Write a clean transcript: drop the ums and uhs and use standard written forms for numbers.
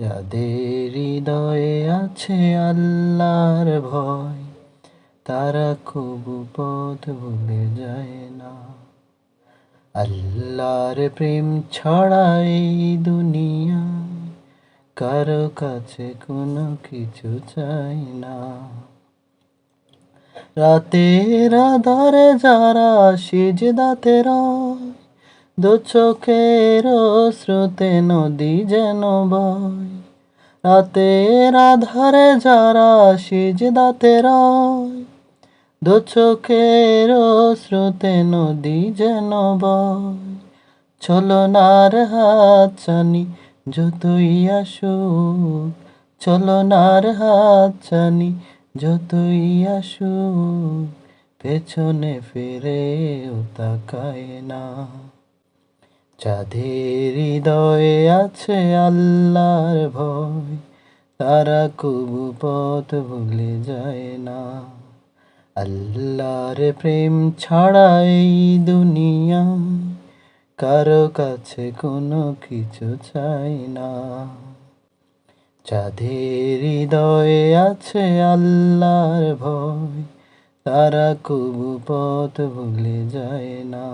যাদের হৃদয়ে আছে আল্লাহর ভয়, তারা কবু পথ ভুলে যায় না। আল্লাহর প্রেম ছড়া এই দুনিয়ায় কারো কাছে কোনো কিছু চাই না। রাতের আধারে যারা সিজদাতে রয়, দু চোখের স্রোতে নদী যেন বয়। রাতের আধারে যারা সিজদাতে রয়, দু চোখের স্রোতে নদী যেন বয়। ছলনার হাত ছানি যতই আসুক, ছলনার হাত ছানি যতই আসুক, পেছনে ফিরেও তাকায় না। যাদের হৃদয়ে আছে আল্লাহর ভয়, তারা কবু পথ ভুলে যায় না। আল্লাহর প্রেম ছাড়া এই দুনিয়ায় কারো কাছে কোনো কিছু চাই না। যাদের হৃদয়ে আছে আল্লাহর ভয়, তারা কবু পথ ভুলে যায় না।